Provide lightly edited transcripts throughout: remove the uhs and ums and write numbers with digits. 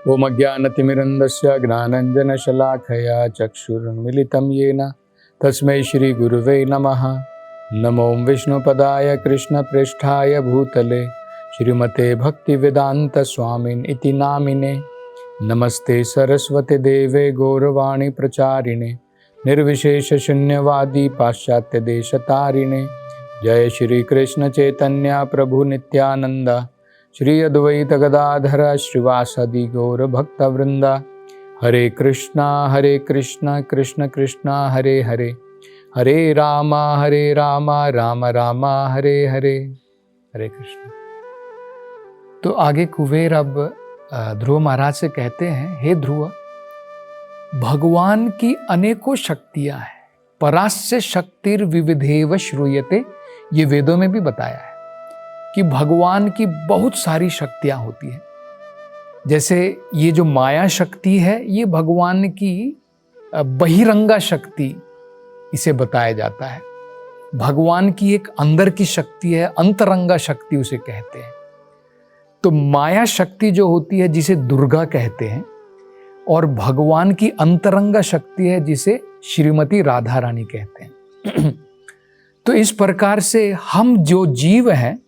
ओम अज्ञानतिमिरन्दस्य ज्ञानाञ्जनशलाखया चक्षुरुन्मिलितं येन तस्मै श्रीगुरुवे नमः। नमो विष्णुपदाय कृष्णप्रेष्ठाय भूतले श्रीमते भक्तिवेदान्तस्वामिन् इति नामिने। नमस्ते सरस्वती देवे गौरवाणी प्रचारिणे निर्विशेषशून्यवादी पाश्चात्यदेशतारिणे। जय श्री कृष्ण चैतन्य प्रभु नित्यानंद श्री अद्वैत गदाधर श्रीवासदि गौर भक्तवृंदा। हरे कृष्णा कृष्ण कृष्ण हरे हरे, हरे राम राम राम हरे हरे। हरे कृष्ण। तो आगे कुबेर अब ध्रुव महाराज से कहते हैं, हे ध्रुव, भगवान की अनेकों शक्तियां हैं। परास्य शक्तिर विविधेव श्रूयते, ये वेदों में भी बताया है कि भगवान की बहुत सारी शक्तियां होती हैं। जैसे ये जो माया शक्ति है, ये भगवान की बहिरंगा शक्ति इसे बताया जाता है। भगवान की एक अंदर की शक्ति है, अंतरंगा शक्ति उसे कहते हैं। तो माया शक्ति जो होती है जिसे दुर्गा कहते हैं, और भगवान की अंतरंगा शक्ति है जिसे श्रीमती राधा रानी कहते हैं। तो इस प्रकार से हम जो जीव हैं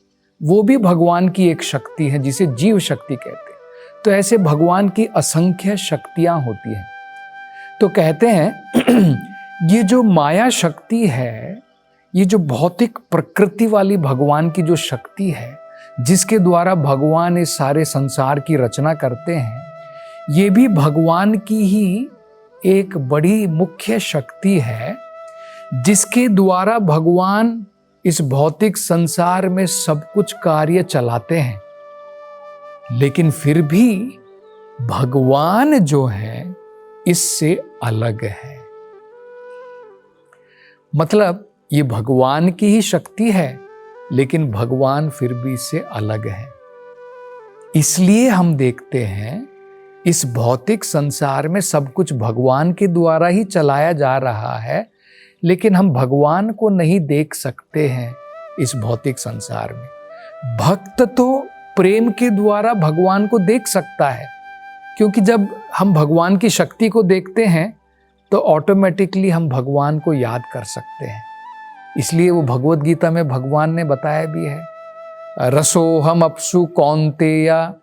वो भी भगवान की एक शक्ति है जिसे जीव शक्ति कहते हैं। तो ऐसे भगवान की असंख्य शक्तियां होती हैं। तो कहते हैं ये जो माया शक्ति है, ये जो भौतिक प्रकृति वाली भगवान की जो शक्ति है, जिसके द्वारा भगवान इस सारे संसार की रचना करते हैं, ये भी भगवान की ही एक बड़ी मुख्य शक्ति है, जिसके द्वारा भगवान इस भौतिक संसार में सब कुछ कार्य चलाते हैं। लेकिन फिर भी भगवान जो है इससे अलग है। मतलब ये भगवान की ही शक्ति है, लेकिन भगवान फिर भी इससे अलग है। इसलिए हम देखते हैं इस भौतिक संसार में सब कुछ भगवान के द्वारा ही चलाया जा रहा है, लेकिन हम भगवान को नहीं देख सकते हैं इस भौतिक संसार में। भक्त तो प्रेम के द्वारा भगवान को देख सकता है, क्योंकि जब हम भगवान की शक्ति को देखते हैं तो ऑटोमेटिकली हम भगवान को याद कर सकते हैं। इसलिए वो भगवत गीता में भगवान ने बताया भी है, रसोहम अपसु कौन्तेया।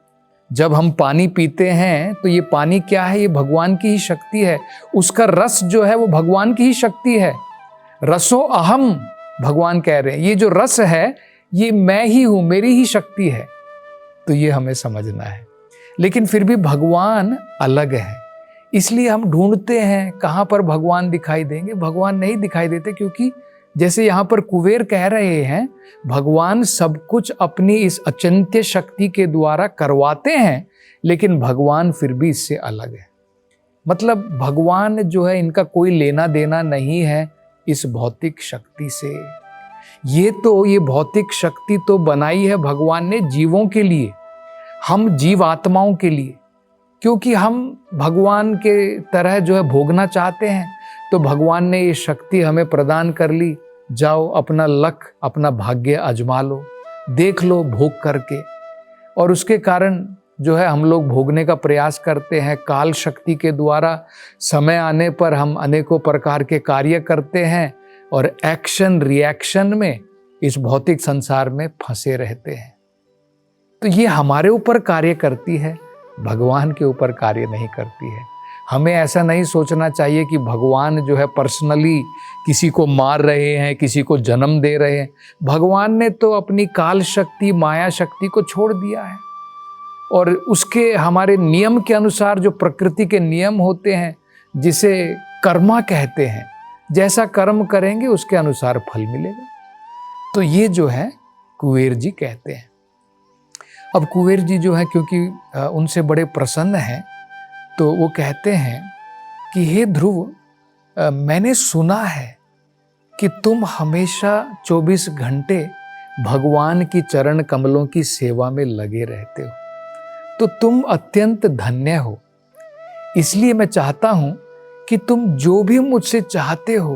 जब हम पानी पीते हैं तो ये पानी क्या है? ये भगवान की ही शक्ति है। उसका रस जो है वो भगवान की ही शक्ति है। रसो अहम, भगवान कह रहे हैं ये जो रस है ये मैं ही हूं, मेरी ही शक्ति है। तो ये हमें समझना है। लेकिन फिर भी भगवान अलग है। इसलिए हम ढूंढते हैं कहाँ पर भगवान दिखाई देंगे। भगवान नहीं दिखाई देते, क्योंकि जैसे यहाँ पर कुबेर कह रहे हैं, भगवान सब कुछ अपनी इस अचिंत्य शक्ति के द्वारा करवाते हैं, लेकिन भगवान फिर भी इससे अलग है। मतलब भगवान जो है, इनका कोई लेना देना नहीं है इस भौतिक शक्ति से। ये भौतिक शक्ति तो बनाई है भगवान ने जीवों के लिए, हम जीवात्माओं के लिए, क्योंकि हम भगवान के तरह जो है भोगना चाहते हैं। तो भगवान ने ये शक्ति हमें प्रदान कर ली, जाओ अपना लक, अपना भाग्य आजमा लो, देख लो भोग करके। और उसके कारण जो है हम लोग भोगने का प्रयास करते हैं। काल शक्ति के द्वारा समय आने पर हम अनेकों प्रकार के कार्य करते हैं और एक्शन रिएक्शन में इस भौतिक संसार में फंसे रहते हैं। तो ये हमारे ऊपर कार्य करती है, भगवान के ऊपर कार्य नहीं करती है। हमें ऐसा नहीं सोचना चाहिए कि भगवान जो है पर्सनली किसी को मार रहे हैं, किसी को जन्म दे रहे हैं। भगवान ने तो अपनी काल शक्ति, माया शक्ति को छोड़ दिया है, और उसके हमारे नियम के अनुसार, जो प्रकृति के नियम होते हैं, जिसे कर्मा कहते हैं, जैसा कर्म करेंगे उसके अनुसार फल मिलेगा। तो ये जो है कुबेर जी कहते हैं। अब कुबेर जी जो है, क्योंकि उनसे बड़े प्रसन्न हैं, तो वो कहते हैं कि हे ध्रुव, मैंने सुना है कि तुम हमेशा 24 घंटे भगवान की चरण कमलों की सेवा में लगे रहते हो। तो तुम अत्यंत धन्य हो। इसलिए मैं चाहता हूं कि तुम जो भी मुझसे चाहते हो,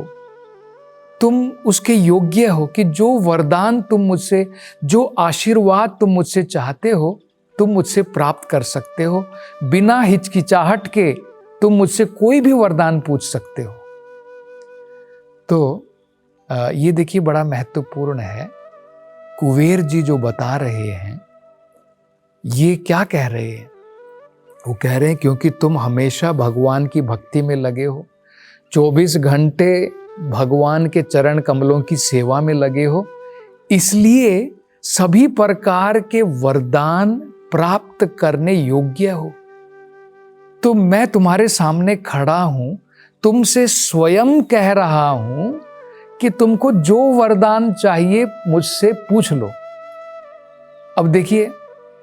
तुम उसके योग्य हो, कि जो वरदान तुम मुझसे, जो आशीर्वाद तुम मुझसे चाहते हो, तुम मुझसे प्राप्त कर सकते हो, बिना हिचकिचाहट के तुम मुझसे कोई भी वरदान पूछ सकते हो। तो ये देखिए बड़ा महत्वपूर्ण है। कुबेर जी जो बता रहे हैं, ये क्या कह रहे हैं? वो कह रहे हैं क्योंकि तुम हमेशा भगवान की भक्ति में लगे हो, 24 घंटे भगवान के चरण कमलों की सेवा में लगे हो, इसलिए सभी प्रकार के वरदान प्राप्त करने योग्य हो। तो मैं तुम्हारे सामने खड़ा हूं, तुमसे स्वयं कह रहा हूं कि तुमको जो वरदान चाहिए मुझसे पूछ लो। अब देखिए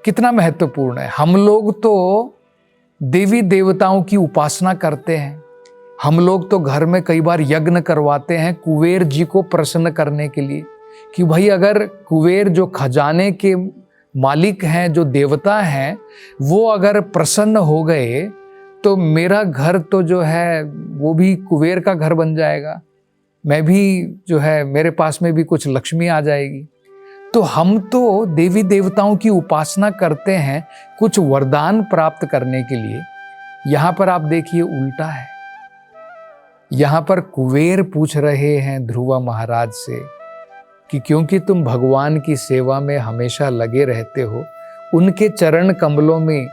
कितना महत्वपूर्ण है। हम लोग तो देवी देवताओं की उपासना करते हैं, हम लोग तो घर में कई बार यज्ञ करवाते हैं कुबेर जी को प्रसन्न करने के लिए, कि भाई अगर कुबेर जो खजाने के मालिक हैं, जो देवता हैं, वो अगर प्रसन्न हो गए तो मेरा घर तो जो है वो भी कुबेर का घर बन जाएगा, मैं भी जो है मेरे पास में भी कुछ लक्ष्मी आ जाएगी। तो हम तो देवी देवताओं की उपासना करते हैं कुछ वरदान प्राप्त करने के लिए। यहां पर आप देखिए उल्टा है। यहां पर कुबेर पूछ रहे हैं ध्रुव महाराज से कि क्योंकि तुम भगवान की सेवा में हमेशा लगे रहते हो, उनके चरण कमलों में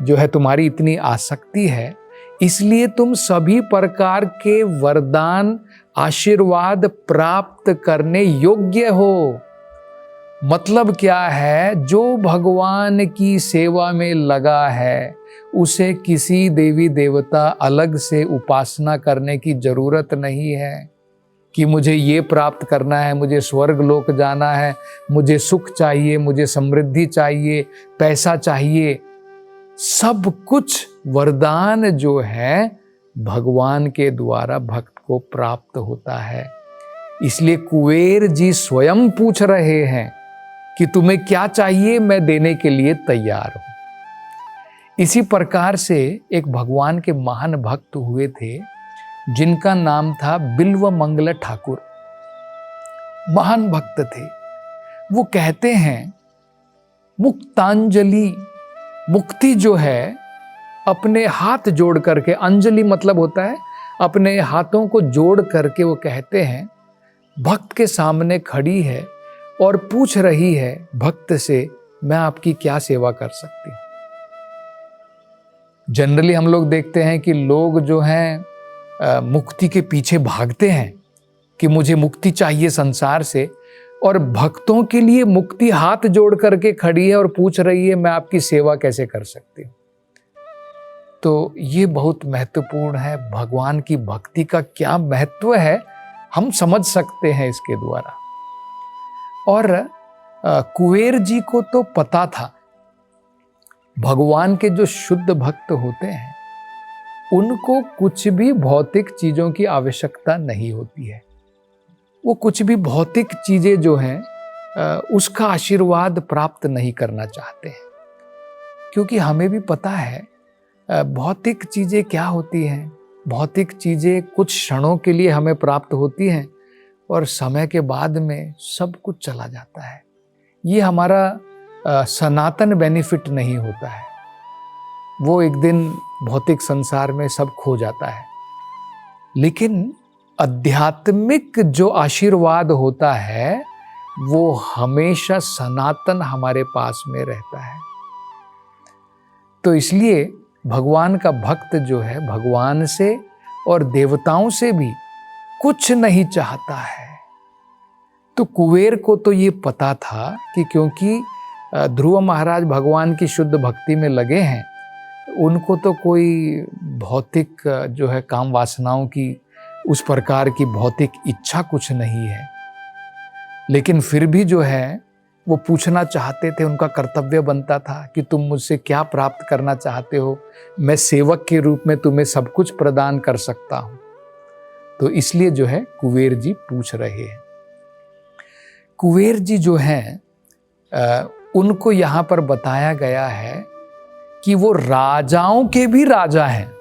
जो है तुम्हारी इतनी आसक्ति है, इसलिए तुम सभी प्रकार के वरदान आशीर्वाद प्राप्त करने योग्य हो। मतलब क्या है? जो भगवान की सेवा में लगा है उसे किसी देवी देवता अलग से उपासना करने की जरूरत नहीं है कि मुझे ये प्राप्त करना है, मुझे स्वर्ग लोक जाना है, मुझे सुख चाहिए, मुझे समृद्धि चाहिए, पैसा चाहिए। सब कुछ वरदान जो है भगवान के द्वारा भक्त को प्राप्त होता है। इसलिए कुबेर जी स्वयं पूछ रहे हैं कि तुम्हें क्या चाहिए, मैं देने के लिए तैयार हूं। इसी प्रकार से एक भगवान के महान भक्त हुए थे जिनका नाम था बिल्व मंगल ठाकुर। महान भक्त थे। वो कहते हैं मुक्तांजलि, मुक्ति जो है अपने हाथ जोड़ करके, अंजलि मतलब होता है अपने हाथों को जोड़ करके, वो कहते हैं भक्त के सामने खड़ी है और पूछ रही है भक्त से, मैं आपकी क्या सेवा कर सकती हूं। जनरली हम लोग देखते हैं कि लोग जो हैं मुक्ति के पीछे भागते हैं कि मुझे मुक्ति चाहिए संसार से, और भक्तों के लिए मुक्ति हाथ जोड़ करके खड़ी है और पूछ रही है मैं आपकी सेवा कैसे कर सकती हूं। तो ये बहुत महत्वपूर्ण है। भगवान की भक्ति का क्या महत्व है हम समझ सकते हैं इसके द्वारा। और कुबेर जी को तो पता था भगवान के जो शुद्ध भक्त होते हैं उनको कुछ भी भौतिक चीजों की आवश्यकता नहीं होती है। वो कुछ भी भौतिक चीजें जो हैं उसका आशीर्वाद प्राप्त नहीं करना चाहते हैं, क्योंकि हमें भी पता है भौतिक चीजें क्या होती हैं। भौतिक चीजें कुछ क्षणों के लिए हमें प्राप्त होती हैं और समय के बाद में सब कुछ चला जाता है। ये हमारा सनातन बेनिफिट नहीं होता है, वो एक दिन भौतिक संसार में सब खो जाता है। लेकिन आध्यात्मिक जो आशीर्वाद होता है वो हमेशा सनातन हमारे पास में रहता है। तो इसलिए भगवान का भक्त जो है भगवान से और देवताओं से भी कुछ नहीं चाहता है। तो कुबेर को तो ये पता था कि क्योंकि ध्रुव महाराज भगवान की शुद्ध भक्ति में लगे हैं, उनको तो कोई भौतिक जो है काम वासनाओं की, उस प्रकार की भौतिक इच्छा कुछ नहीं है। लेकिन फिर भी जो है वो पूछना चाहते थे, उनका कर्तव्य बनता था कि तुम मुझसे क्या प्राप्त करना चाहते हो, मैं सेवक के रूप में तुम्हें सब कुछ प्रदान कर सकता हूं। तो इसलिए जो है कुबेर जी पूछ रहे हैं। कुबेर जी जो हैं उनको यहाँ पर बताया गया है कि वो राजाओं के भी राजा हैं।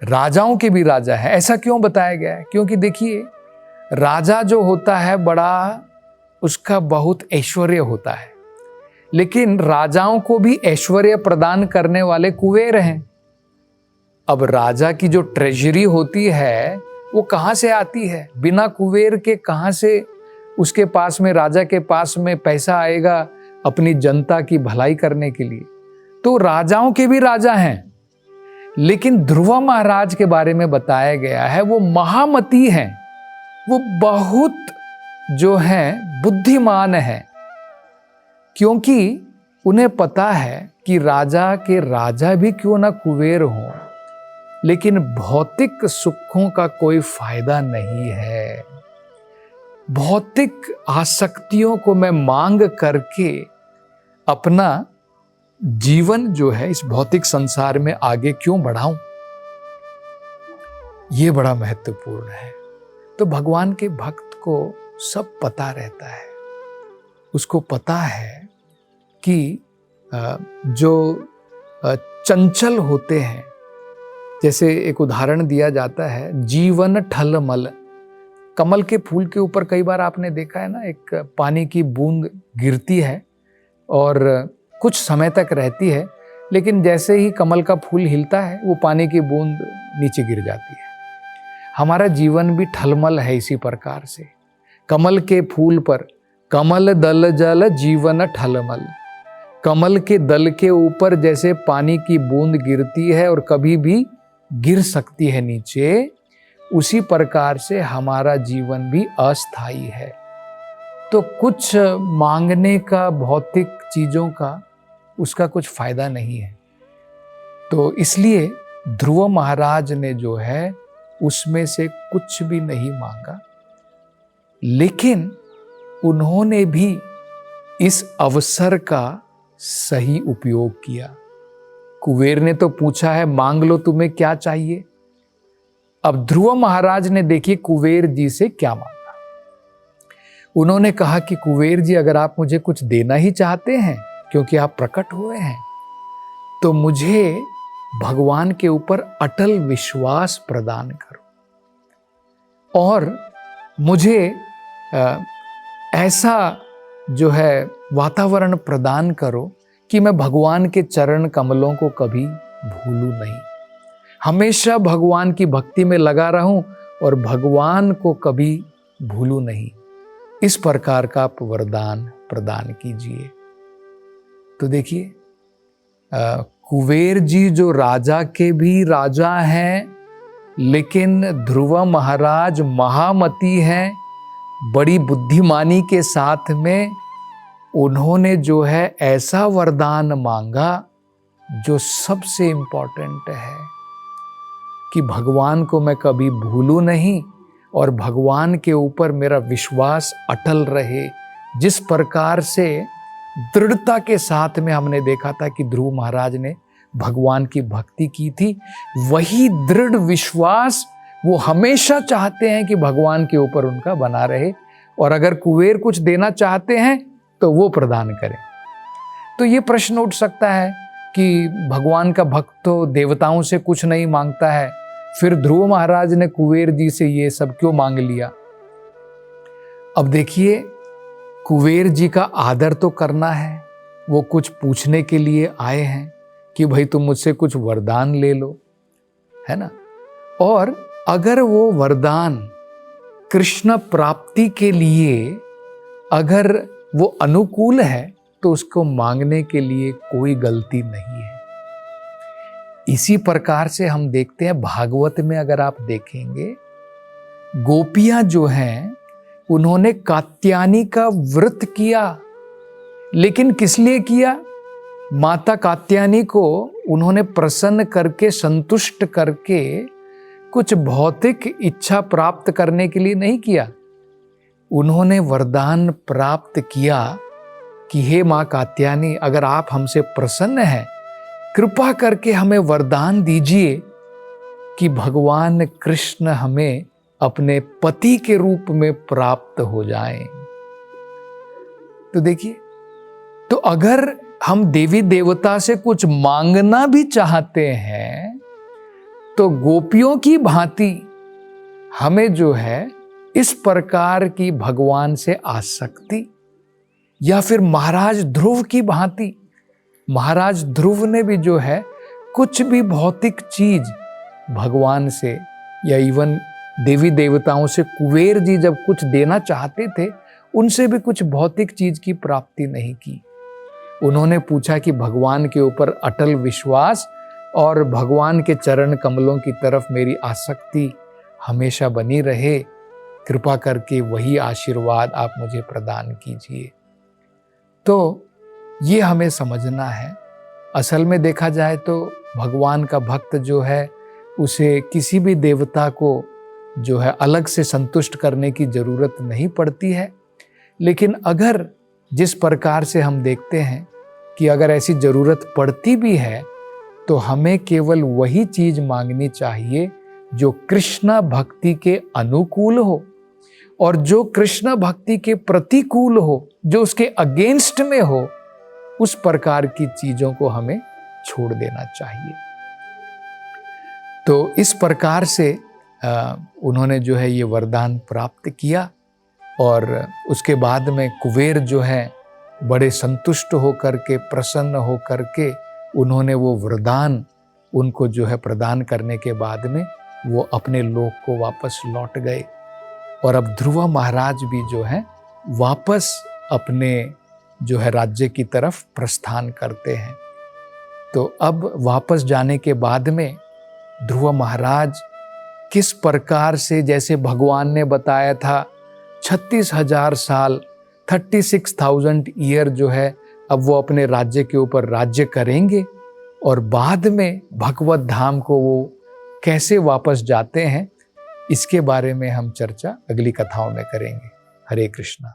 राजाओं के भी राजा है। ऐसा क्यों बताया गया है? क्योंकि देखिए राजा जो होता है बड़ा, उसका बहुत ऐश्वर्य होता है। लेकिन राजाओं को भी ऐश्वर्य प्रदान करने वाले कुबेर हैं। अब राजा की जो ट्रेजरी होती है वो कहाँ से आती है? बिना कुबेर के कहाँ से उसके पास में, राजा के पास में पैसा आएगा अपनी जनता की भलाई करने के लिए? तो राजाओं के भी राजा हैं, लेकिन ध्रुव महाराज के बारे में बताया गया है वो महामती हैं, वो बहुत जो है बुद्धिमान है, क्योंकि उन्हें पता है कि राजा के राजा भी क्यों ना कुबेर हो, लेकिन भौतिक सुखों का कोई फायदा नहीं है। भौतिक आसक्तियों को मैं मांग करके अपना जीवन जो है इस भौतिक संसार में आगे क्यों बढ़ाऊं? ये बड़ा महत्वपूर्ण है। तो भगवान के भक्त को सब पता रहता है, उसको पता है कि जो चंचल होते हैं, जैसे एक उदाहरण दिया जाता है, जीवन ठलमल। कमल के फूल के ऊपर कई बार आपने देखा है ना, एक पानी की बूंद गिरती है और कुछ समय तक रहती है, लेकिन जैसे ही कमल का फूल हिलता है वो पानी की बूंद नीचे गिर जाती है। हमारा जीवन भी ठलमल है इसी प्रकार से। कमल के फूल पर कमल दल जल जीवन ठलमल, कमल के दल के ऊपर जैसे पानी की बूंद गिरती है और कभी भी गिर सकती है नीचे, उसी प्रकार से हमारा जीवन भी अस्थाई है। तो कुछ मांगने का, भौतिक चीजों का, उसका कुछ फायदा नहीं है। तो इसलिए ध्रुव महाराज ने जो है उसमें से कुछ भी नहीं मांगा, लेकिन उन्होंने भी इस अवसर का सही उपयोग किया। कुबेर ने तो पूछा है मांग लो तुम्हें क्या चाहिए। अब ध्रुव महाराज ने देखिए कुबेर जी से क्या मांगा। उन्होंने कहा कि कुबेर जी, अगर आप मुझे कुछ देना ही चाहते हैं, क्योंकि आप प्रकट हुए हैं, तो मुझे भगवान के ऊपर अटल विश्वास प्रदान करो और मुझे ऐसा जो है वातावरण प्रदान करो कि मैं भगवान के चरण कमलों को कभी भूलूं नहीं, हमेशा भगवान की भक्ति में लगा रहूं और भगवान को कभी भूलूं नहीं। इस प्रकार का आप वरदान प्रदान कीजिए। तो देखिए, कुबेर जी जो राजा के भी राजा हैं, लेकिन ध्रुव महाराज महामती हैं, बड़ी बुद्धिमानी के साथ में उन्होंने जो है ऐसा वरदान मांगा जो सबसे इम्पोर्टेंट है कि भगवान को मैं कभी भूलूं नहीं और भगवान के ऊपर मेरा विश्वास अटल रहे। जिस प्रकार से दृढ़ता के साथ में हमने देखा था कि ध्रुव महाराज ने भगवान की भक्ति की थी, वही दृढ़ विश्वास वो हमेशा चाहते हैं कि भगवान के ऊपर उनका बना रहे, और अगर कुबेर कुछ देना चाहते हैं तो वो प्रदान करें। तो ये प्रश्न उठ सकता है कि भगवान का भक्त तो देवताओं से कुछ नहीं मांगता है, फिर ध्रुव महाराज ने कुबेर जी से ये सब क्यों मांग लिया? अब देखिए, कुबेर जी का आदर तो करना है, वो कुछ पूछने के लिए आए हैं कि भाई तुम मुझसे कुछ वरदान ले लो, है ना। और अगर वो वरदान कृष्ण प्राप्ति के लिए अगर वो अनुकूल है तो उसको मांगने के लिए कोई गलती नहीं है। इसी प्रकार से हम देखते हैं भागवत में, अगर आप देखेंगे, गोपियां जो हैं उन्होंने कात्यायनी का व्रत किया, लेकिन किस लिए किया? माता कात्यायनी को उन्होंने प्रसन्न करके, संतुष्ट करके कुछ भौतिक इच्छा प्राप्त करने के लिए नहीं किया। उन्होंने वरदान प्राप्त किया कि हे माँ कात्यायनी, अगर आप हमसे प्रसन्न हैं, कृपा करके हमें वरदान दीजिए कि भगवान कृष्ण हमें अपने पति के रूप में प्राप्त हो जाएं। तो देखिए, तो अगर हम देवी देवता से कुछ मांगना भी चाहते हैं तो गोपियों की भांति हमें जो है इस प्रकार की भगवान से आसक्ति, या फिर महाराज ध्रुव की भांति महाराज ध्रुव ने भी जो है कुछ भी भौतिक चीज भगवान से या इवन देवी देवताओं से, कुबेर जी जब कुछ देना चाहते थे उनसे भी कुछ भौतिक चीज की प्राप्ति नहीं की। उन्होंने पूछा कि भगवान के ऊपर अटल विश्वास और भगवान के चरण कमलों की तरफ मेरी आसक्ति हमेशा बनी रहे, कृपा करके वही आशीर्वाद आप मुझे प्रदान कीजिए। तो ये हमें समझना है। असल में देखा जाए तो भगवान का भक्त जो है उसे किसी भी देवता को जो है अलग से संतुष्ट करने की जरूरत नहीं पड़ती है। लेकिन अगर जिस प्रकार से हम देखते हैं कि अगर ऐसी जरूरत पड़ती भी है तो हमें केवल वही चीज मांगनी चाहिए जो कृष्ण भक्ति के अनुकूल हो, और जो कृष्ण भक्ति के प्रतिकूल हो, जो उसके अगेंस्ट में हो, उस प्रकार की चीजों को हमें छोड़ देना चाहिए। तो इस प्रकार से उन्होंने जो है ये वरदान प्राप्त किया, और उसके बाद में कुबेर जो है बड़े संतुष्ट होकर के, प्रसन्न होकर के उन्होंने वो वरदान उनको जो है प्रदान करने के बाद में वो अपने लोक को वापस लौट गए। और अब ध्रुव महाराज भी जो है वापस अपने जो है राज्य की तरफ प्रस्थान करते हैं। तो अब वापस जाने के बाद में ध्रुव महाराज किस प्रकार से, जैसे भगवान ने बताया था 36,000 साल 36,000 ईयर जो है अब वो अपने राज्य के ऊपर राज्य करेंगे, और बाद में भगवत धाम को वो कैसे वापस जाते हैं, इसके बारे में हम चर्चा अगली कथाओं में करेंगे। हरे कृष्णा।